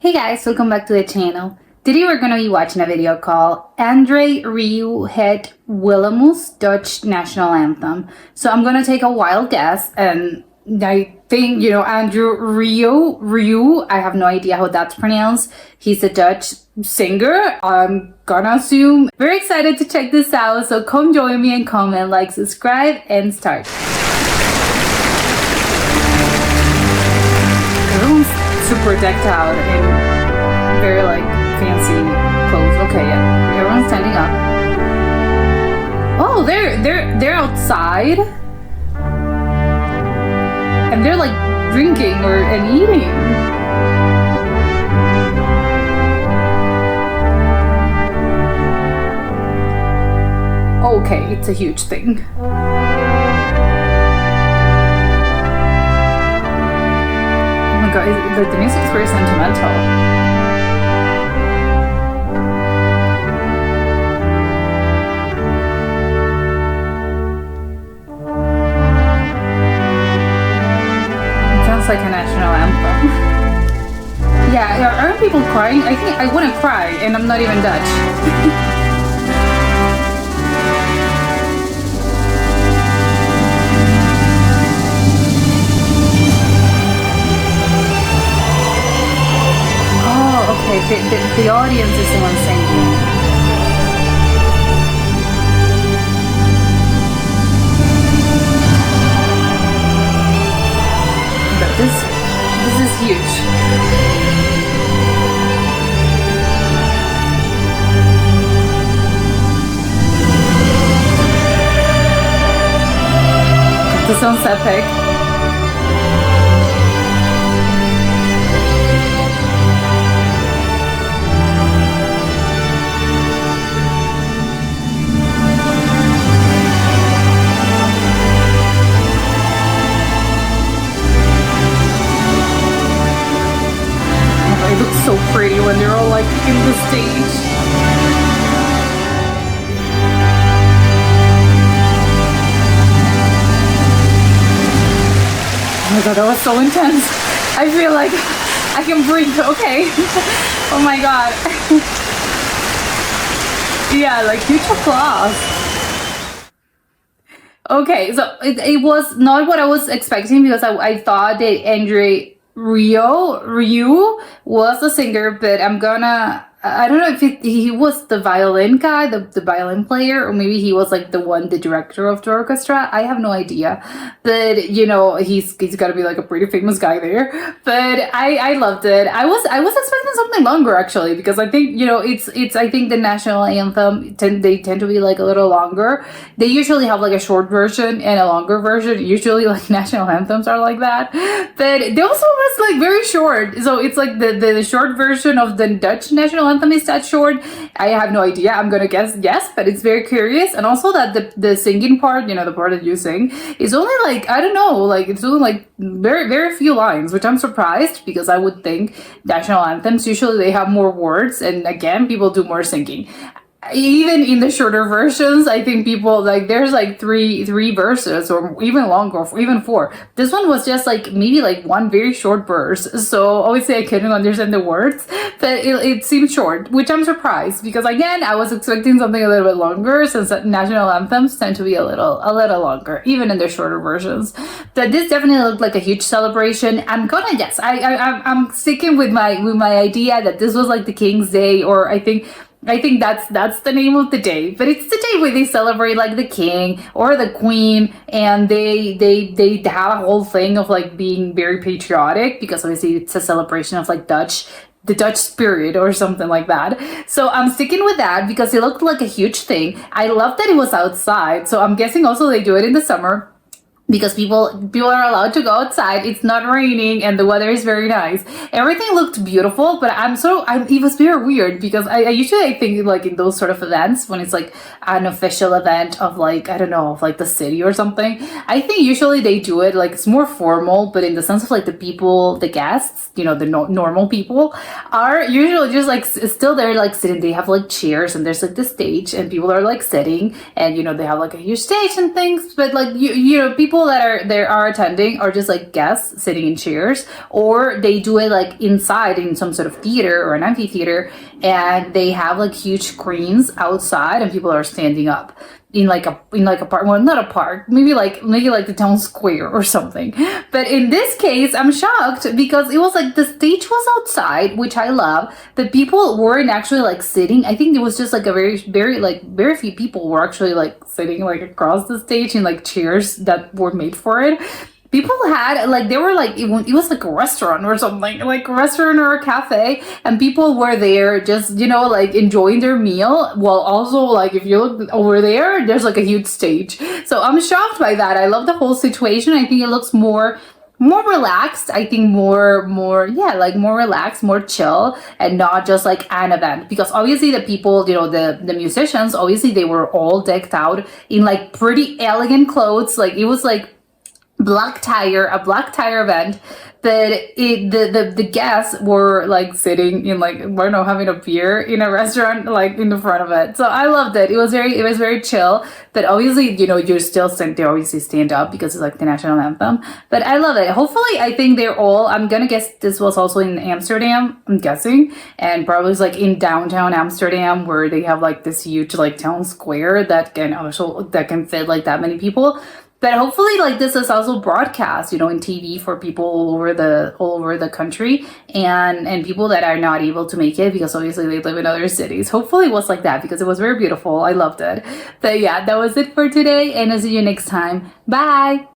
Hey guys, welcome back to the channel. Today we're going to be watching a video called André Rieu Het Wilhelmus Dutch National Anthem. So I'm going to take a wild guess, and I think, André Rieu, I have no idea how that's pronounced. He's a Dutch singer, I'm gonna assume. Very excited to check this out, so come join me and comment, like, subscribe, and start. Super decked out in very fancy clothes. Okay, yeah, everyone's standing up. Oh, they're outside, and they're drinking and eating. Okay, it's a huge thing. Oh my god, the music is very sentimental. It sounds like a national anthem. Yeah, aren't people crying? I think I want to cry, and I'm not even Dutch. Okay, the audience is the one singing. But this is huge. This sounds epic. So pretty when they're all in the stage. Oh my god, that was so intense. I feel like I can breathe. Okay. Oh my god. Yeah, huge applause. Okay, so it was not what I was expecting, because I thought that André Rieu was a singer, but I don't know if he was the violin guy, the violin player, or maybe he was the director of the orchestra. I have no idea, but he's got to be a pretty famous guy there. But I loved it. I was expecting something longer, actually, because I think I think the national anthem they tend to be a little longer. They usually have a short version and a longer version. Usually national anthems are like that, but this one was very short. So it's the short version of the Dutch national anthem is that short. I have no idea. I'm gonna guess yes, but it's very curious. And also that the singing part, the part that you sing, is only I don't know, it's only very, very few lines, which I'm surprised, because I would think national anthems usually they have more words, and again, people do more singing. Even in the shorter versions, I think people there's three verses, or even longer, or even four. This one was just maybe one very short verse. So obviously I couldn't understand the words, but it seemed short, which I'm surprised, because again, I was expecting something a little bit longer, since national anthems tend to be a little longer, even in the shorter versions. But this definitely looked like a huge celebration. I'm gonna guess. I'm sticking with my idea that this was the King's Day, or I think that's the name of the day, but it's the day where they celebrate the king or the queen, and they have a whole thing of being very patriotic, because obviously it's a celebration of the Dutch spirit or something like that. So I'm sticking with that, because it looked like a huge thing. I love that it was outside, so I'm guessing also they do it in the summer, because people are allowed to go outside. It's not raining, and the weather is very nice. Everything looked beautiful, but it was very weird, because I usually think in those sort of events, when it's an official event of I don't know, of the city or something, I think usually they do it it's more formal, but in the sense of the people, the guests, the normal people are usually just still there sitting. They have chairs, and there's the stage, and people are sitting, and they have a huge stage and things, but people people that are attending are just like guests sitting in chairs, or they do it like inside in some sort of theater or an amphitheater, and they have like huge screens outside and people are standing up in like a park, well, not a park, maybe like the town square or something. But in this case, I'm shocked because it was like the stage was outside, which I love, but people weren't actually like sitting. I think it was just like a very few people were actually like sitting like across the stage in like chairs that were made for it. People had like, they were like, it was like a restaurant or something, like a restaurant or a cafe, and people were there just, like enjoying their meal, while also like if you look over there, there's like a huge stage. So I'm shocked by that. I love the whole situation. I think it looks more relaxed. I think more relaxed, more chill, and not just like an event. Because obviously the people, the musicians, obviously they were all decked out in like pretty elegant clothes. Like it was like a black tire event, but the guests were like sitting in like, I don't know, having a beer in a restaurant like in the front of it. So I loved it. It was very chill, but obviously you're still they obviously stand up because it's like the national anthem. But I love it. Hopefully, I think I'm gonna guess this was also in Amsterdam, I'm guessing, and probably it's like in downtown Amsterdam, where they have like this huge like town square that can fit like that many people. But hopefully, like, this is also broadcast, in TV for people all over the country, and people that are not able to make it because obviously they live in other cities. Hopefully it was like that because it was very beautiful. I loved it. But yeah, that was it for today, and I'll see you next time. Bye!